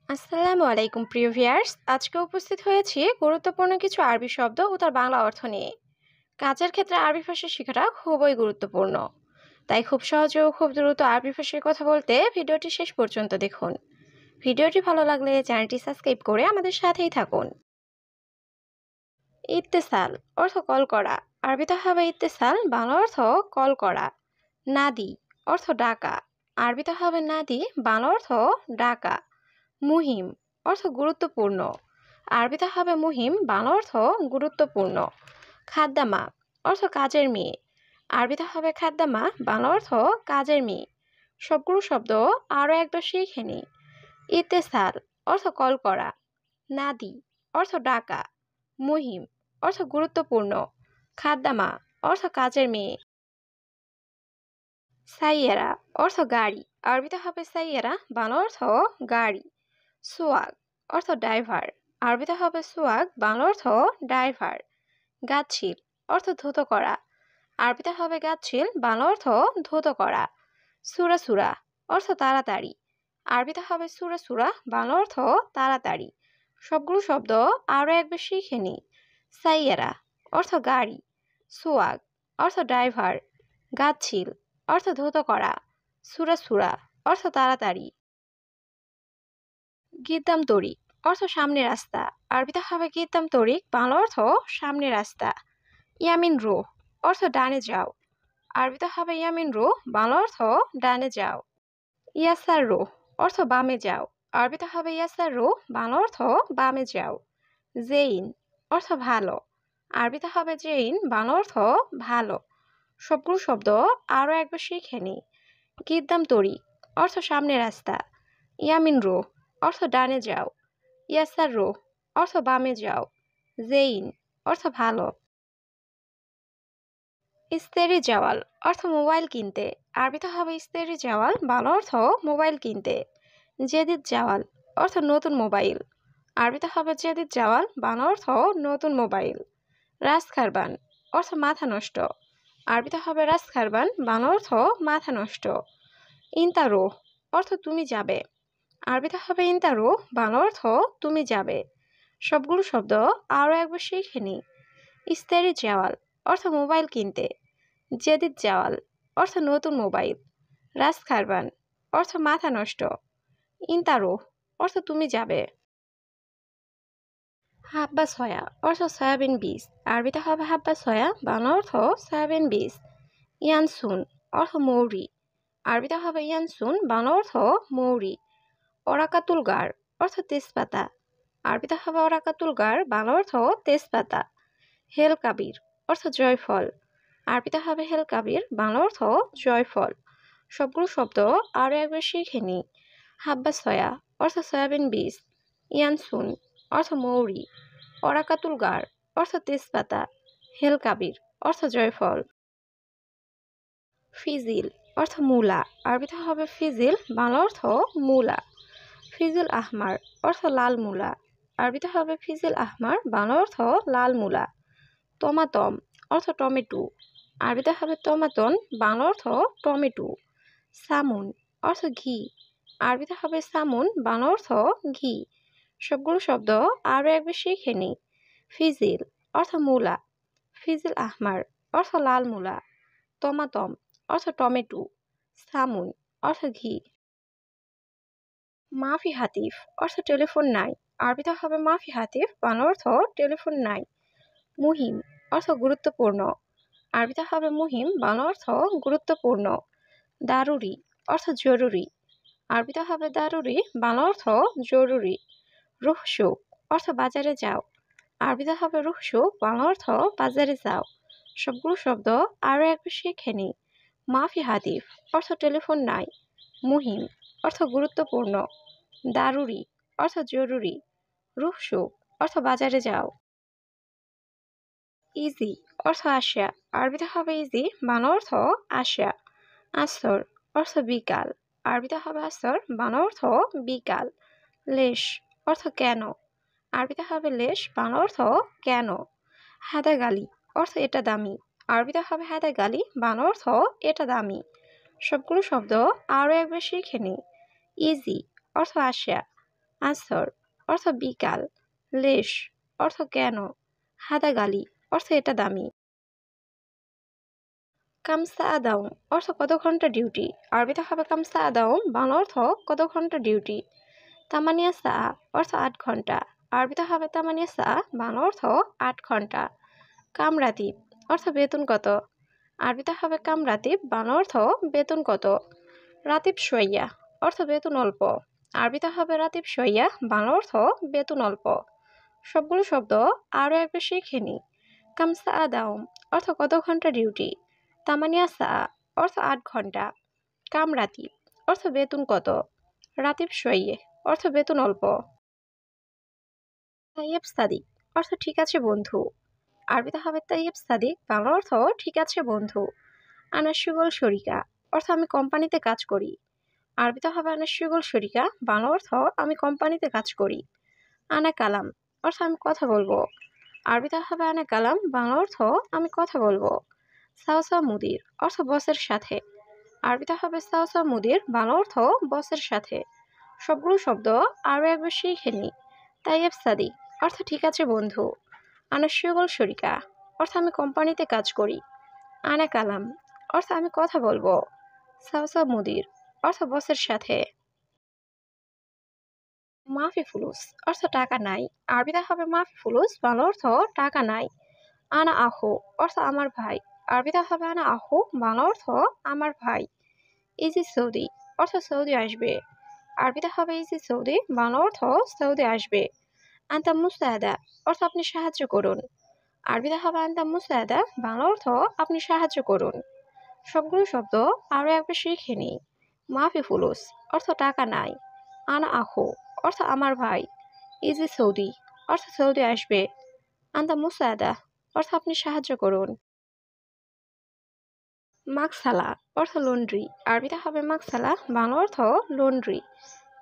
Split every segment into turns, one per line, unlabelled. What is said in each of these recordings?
আসসালামু আলাইকুম প্রিয় ভিউয়ার্স, আজকে উপস্থিত হয়েছি গুরুত্বপূর্ণ কিছু আরবি শব্দ ও তার বাংলা অর্থ নিয়ে। কাজের ক্ষেত্রে আরবি ভাষা শেখাটা খুবই গুরুত্বপূর্ণ, তাই খুব সহজে ও খুব দ্রুত আরবি ভাষায় কথা বলতে ভিডিওটি শেষ পর্যন্ত দেখুন। ভিডিওটি ভালো লাগলে চ্যানেলটি সাবস্ক্রাইব করে আমাদের সাথেই থাকুন। ইত্তেসাল অর্থ কল করা। আরবিতে হবে ইত্তেসাল, বাংলা অর্থ কল করা। নাদি অর্থ ডাকা। আরবিতে হবে নাদি, বাংলা অর্থ ডাকা। মুহিম অর্থ গুরুত্বপূর্ণ। আরবিতে হবে মুহিম, বাংলা অর্থ গুরুত্বপূর্ণ। খাদ্দামা অর্থ কাজের মেয়ে। আরবিতে হবে খাদ্দামা, বাংলা অর্থ কাজের মেয়ে। সবগুলো শব্দ আরও একবার শিখে নিই। ইত্তেসাল অর্থ কল করা। নাদি অর্থ ডাকা। মুহিম অর্থ গুরুত্বপূর্ণ। খাদ্দামা অর্থ কাজের মেয়ে। সাইয়েরা অর্থ গাড়ি। আরবিতে হবে সাইয়েরা, বাংলা অর্থ গাড়ি। সোয়াগ অর্থ ড্রাইভার। আরবিতে হবে সোয়াগ, বাংলা অর্থ ড্রাইভার। গাচ্ছিল অর্থ ধৌত করা। আরবিতে হবে গাচ্ছিল, বাংলা অর্থ ধৌত করা। সুরা সুরা অর্থ তাড়াতাড়ি। আরবিতে হবে সুরা সুরা, বাংলা অর্থ তাড়াতাড়ি। সবগুলো শব্দ আরও একবার শিখে নিই। সাইয়েরা অর্থ গাড়ি। সোয়াগ অর্থ ড্রাইভার। গাচ্ছিল অর্থ ধৌত করা। সুরা সুরা অর্থ তাড়াতাড়ি। গিদ্দাম তরিক অর্থ সামনে রাস্তা। আরবিতে হবে গিদ্দাম তরিক, বাংলা অর্থ সামনে রাস্তা। ইয়ামিন রো অর্থ ডানে যাও। আরবিতে হবে ইয়ামিন রো, বাংলা অর্থ ডানে যাও। ইয়াসার রো অর্থ বামে যাও। আরবিতে হবে ইয়াসার রো, বাংলা অর্থ বামে যাও। জেইন অর্থ ভালো। আরবিতে হবে জেইন, বাংলা অর্থ ভালো। সবগুলো শব্দ আরও একবার শিখে নিই। গিদ্দাম তরিক অর্থ সামনে রাস্তা। ইয়ামিন রো অর্থ ডানে যাও। ইয়াসার রো অর্থ বামে যাও। জেইন অর্থ ভালো। ইস্তেরি জাওয়াল অর্থ মোবাইল কিনতে। আরবিতে হবে ইস্তেরি জাওয়াল, বাংলা অর্থ মোবাইল কিনতে। জেদিদ জাওয়াল অর্থ নতুন মোবাইল। আরবিতে হবে জেদিদ জাওয়াল, বাংলা অর্থ নতুন মোবাইল। রাস খারবান অর্থ মাথা নষ্ট। আরবিতে হবে রাস খারবান, বাংলা অর্থ মাথা নষ্ট। ইন্তারো অর্থ তুমি যাবে। আরবিতে হবে ইন্তারো, বাংলা অর্থ তুমি যাবে। সবগুলো শব্দ আরও একবার শিখে নিই। ইস্তেরি জাওয়াল অর্থ মোবাইল কিনতে। জেদিদ জাওয়াল অর্থ নতুন মোবাইল। রাস খারবান অর্থ মাথা নষ্ট। ইন্তারো অর্থ তুমি যাবে। হাব্বা সয়া অর্থ সয়াবিন বীজ। আরবিতে হবে হাব্বা সয়া, বাংলা অর্থ সয়াবিন বীজ। ইয়ানসুন অর্থ মৌরি। আরবিতে হবে ইয়ানসুন, বাংলা অর্থ মৌরি। অরাকাতুল গার অর্থ তেজপাতা। আরবিতে হবে অরাকাতুল গার, বাংলা অর্থ তেজপাতা। হেল কাবির অর্থ জয়ফল। আরবিতে হবে হেল কাবির, বাংলা অর্থ জয়ফল। সবগুলো শব্দ আরও একবার শিখে নিই। হাব্বা সয়া অর্থ সয়াবিন বীজ। ইয়ানসুন অর্থ মৌরি। অরাকাতুল গার অর্থ তেজপাতা। হেল কাবির অর্থ জয়ফল। ফিজিল অর্থ মূলা। আরবিতে হবে ফিজিল, বাংলা অর্থ মূলা। ফিজুল আহমার অর্থ লাল মূলা। আরবিতে হবে ফিজিল আহমার, বাংলা অর্থ লাল মূলা। টমাটম অর্থ টমেটো। আরবিতে হবে টমাটন, বাংলা অর্থ টমেটো। সামুন অর্থ ঘি। আরবিতে হবে সামুন, বাংলা অর্থ ঘি। সবগুলো শব্দ আরও একবার শিখে নিই। ফিজিল অর্থ মূলা। ফিজিল আহমার অর্থ লাল মূলা। টমাটম অর্থ টমেটো। সামুন অর্থ ঘি। মাফি হাতিফ অর্থ টেলিফোন নাই। আরবিতে হবে মাফি হাতিফ, বাংলা অর্থ টেলিফোন নাই। মুহিম অর্থ গুরুত্বপূর্ণ। আরবিতে হবে মুহিম, বাংলা অর্থ গুরুত্বপূর্ণ। দারুরি অর্থ জরুরি। আরবিতে হবে দারুরি, বাংলা অর্থ জরুরি। রুহসুক অর্থ বাজারে যাও। আরবিতে হবে রুহসুক, বাংলা অর্থ বাজারে যাও। সবগুলো শব্দ আরও একবার শিখে নিই। মাফি হাতিফ অর্থ টেলিফোন নাই। মুহিম অর্থ গুরুত্বপূর্ণ। দারুরি অর্থ জরুরি। রুহসুক অর্থ বাজারে যাও। ইজি অর্থ আসা। আরবিতে হবে ইজি, বাংলা অর্থ আসা। আসর অর্থ বিকাল। আরবিতে হবে আসর, বাংলা অর্থ বিকাল। লেশ অর্থ কেন। আরবিতে হবে লেশ, বাংলা অর্থ কেন। হাদা গালি অর্থ এটা দামি। আরবিতে হবে হাদা গালি, বাংলা অর্থ এটা দামি। সবগুলো শব্দ আরও একবার শিখে নিই। ইজি অর্থ আসা। আসর অর্থ বিকাল, লেশ অর্থ কেন, হাদাগালি অর্থ এটা দামি। কামসা আদাউম অর্থ কত ঘন্টা ডিউটি, আরবিতে হবে কামসা আদাউম, বাংলা অর্থ কত ঘন্টা ডিউটি। তামানিয়া সা অর্থ 8 ঘন্টা, আরবিতে হবে তামানিয়া সা, বাংলা অর্থ 8 ঘন্টা। কামরাতিব অর্থ বেতন কত, আরবিতে হবে কামরাতিব, বাংলা অর্থ বেতন কত। রাতিব সইয়া অর্থ বেতন অল্প, আরবিতে হবে রাতিব সইয়া, বাংলা অর্থ বেতন অল্প। সবগুলো শব্দ আরও একবার শিখে নিই। কামসা আদাউম অর্থ কত ঘন্টা ডিউটি, তামানিয়া সা অর্থ 8 ঘন্টা, কামরাতিব অর্থ বেতন কত, রাতিব সইয়ে অর্থ বেতন অল্প। তাইয়েব সাদিক অর্থ ঠিক আছে বন্ধু, আরবিতে হবে তাইয়েব সাদিক, বাংলা অর্থ ঠিক আছে বন্ধু। আনা সুগল শরিকা অর্থ আমি কোম্পানিতে কাজ করি, আরবিতে হবে আনা সুগল শরিকা, বাংলা অর্থ আমি কোম্পানিতে কাজ করি। আনা কালাম অর্থ আমি কথা বলবো, আরবিতে হবে আনা কালাম, বাংলা অর্থ আমি কথা বলবো। সাওসা মুদির অর্থ বসের সাথে, আরবিতে হবে সাওসা মুদির, বাংলা অর্থ বসের সাথে। সবগুলো শব্দ আরও একবার শিখে নিই। তাইয়েব সাদিক অর্থ ঠিক আছে বন্ধু, আনা সুগল শরিকা অর্থ আমি কোম্পানিতে কাজ করি, আনা কালাম অর্থ আমি কথা বলবো, সাওসা মুদির অর্থ বসের সাথে। মাফি ফুলুস অর্থ টাকা নাই, আরবিতে হবে মাফি ফুলুস, বাংলা অর্থ টাকা নাই। আনা আহু অর্থ আমার ভাই, আরবিতে হবে আনা আহু, বাংলা অর্থ আমার ভাই। ইজি সৌদি অর্থ সৌদি আসবে, আরবিতে হবে ইজি সৌদি, বাংলা অর্থ সৌদি আসবে। আন্তা মুসাদা অর্থ আপনি সাহায্য করুন, আরবিতে হবে আন্তা মুসাদা, বাংলা অর্থ আপনি সাহায্য করুন। সবগুলো শব্দ আরও একবার শিখে নিই। মাফি ফুলুস অর্থ টাকা নাই, আনা আহু অর্থ আমার ভাই, ইজি সৌদি অর্থ সৌদি আসবে, আন্তা মুসাদা অর্থ আপনি সাহায্য করুন। মাকসালা অর্থ লন্ড্রি, আরবিতে হবে মাকসালা, বাংলা অর্থ লন্ড্রি।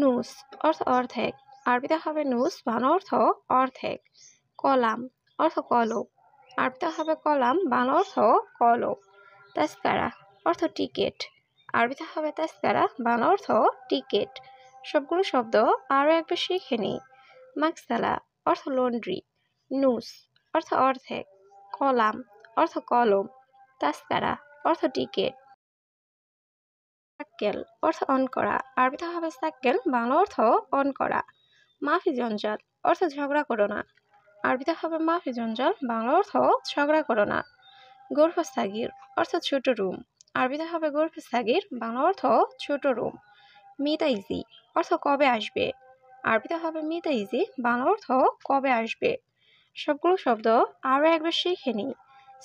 নুস অর্থ অর্ধেক, আরবিতে হবে নুস, বাংলা অর্থ অর্ধেক। কলাম অর্থ কলম, আরবিতে হবে কলাম, বাংলা অর্থ কলম। তাস্কারা অর্থ টিকেট, আরবিতে হবে তাস্কারা, বাংলা অর্থ টিকেট। সবগুলো শব্দ আরও একবার শিখে নিই। মাকসালা অর্থ লন্ড্রি, নুস অর্থ অর্ধেক, কলাম অর্থ কলম, তাস্কারা অর্থ টিকেট। সাক্কেল অর্থ অন করা, আরবিতে হবে সাক্কেল, বাংলা অর্থ অন করা। মাফি জঞ্জাল অর্থ ঝগড়া করো না, আরবিতে হবে মাফি জঞ্জাল, বাংলা অর্থ ঝগড়া করো না। গোরফা সাগির অর্থ ছোট রুম, আরবিতে হবে গোরফা সাগির, বাংলা অর্থ ছোট রুম। মিতা ইজি অর্থ কবে আসবে, আরবিতে হবে মিতা ইজি, বাংলা অর্থ কবে আসবে। সবগুলো শব্দ আরও একবার শিখে নিই।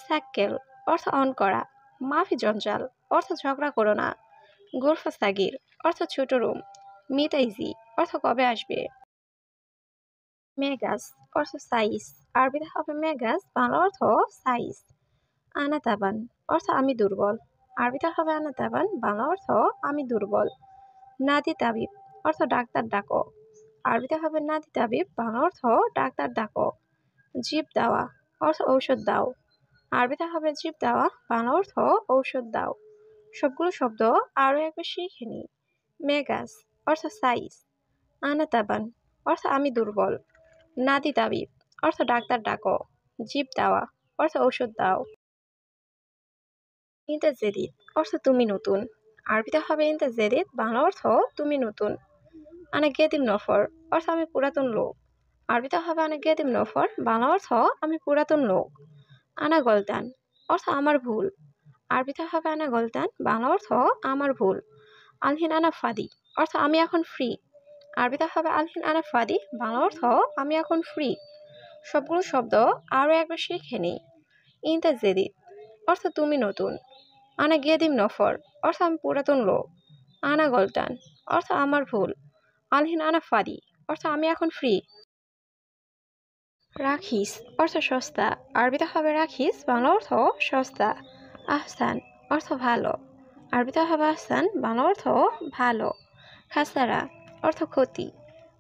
সাক্কেল অর্থ অন করা, মাফি জঞ্জাল অর্থ ঝগড়া করো না, গোরফা সাগির অর্থ ছোট রুম, মিতা ইজি অর্থ কবে আসবে। মেগাস অর্থ সাইজ, আরবিতে হবে মেগাস, বাংলা অর্থ সাইজ। আনা তাবান অর্থ আমি দুর্বল, আরবিতে হবে আনা তাবান, বাংলা অর্থ আমি দুর্বল। নাদি তাবিব অর্থ ডাক্তার ডাকো, আরবিতে হবে নাদি তাবিব, বাংলা অর্থ ডাক্তার ডাকো। জিব দেওয়া অর্থ ঔষধ দাও, আরবিতে হবে জিব দেওয়া, বাংলা অর্থ ঔষধ দাও। সবগুলো শব্দ আরও একবার শিখে নিই। মেগাস অর্থ সাইজ, আনা তাবান অর্থ আমি দুর্বল, নাদি তাবিব অর্থ ডাক্তার ডাকো, জিব দেওয়া অর্থ ঔষধ দাও। ইনতা জেদিদ অর্থ তুমি নতুন, আরবিতে হবে ইনতা জেদিদ, বাংলা অর্থ তুমি নতুন। আনা গেদিম নফর অর্থ আমি পুরাতন লোক, আরবিতে হবে আনা গেদিম নফর, বাংলা অর্থ আমি পুরাতন লোক। আনা গলতান অর্থ আমার ভুল, আরবিতে হবে আনা গলতান, বাংলা অর্থ আমার ভুল। আলহিন আনা ফাদি অর্থ আমি এখন ফ্রি, আরবিতে হবে আলহিন আনা ফাদি, বাংলা অর্থ আমি এখন ফ্রি। সবগুলো শব্দ আরও একবার শিখে নিই। ইনতা জেদিদ অর্থ তুমি নতুন, আনা গেদিম নফর অর্থ আমি পুরাতন লোক, আনা গলতান অর্থ আমার ভুল, আলহিন আনা ফাদি অর্থ আমি এখন ফ্রি। রাখিস অর্থ সস্তা, আরবিতে হবে রাখিস, বাংলা অর্থ সস্তা। আহসান অর্থ ভালো, আরবিতে হবে আহসান, বাংলা অর্থ ভালো। খাসারা অর্থ ক্ষতি,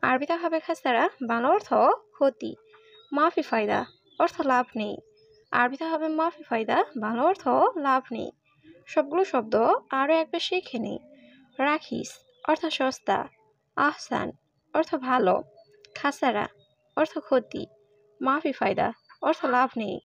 আরবিতে হবে খাসারা, বাংলা অর্থ ক্ষতি। মাফি ফায়দা অর্থ লাভ নেই, আরবিতে হবে মাফি ফায়দা, বাংলা অর্থ লাভ নেই। সবগুলো শব্দ আরও একবার শিখে নিই। রাখিস অর্থ সস্তা, আহসান অর্থ ভালো। খাসারা অর্থ ক্ষতি। মাফি ফায়দা অর্থ লাভ নেই।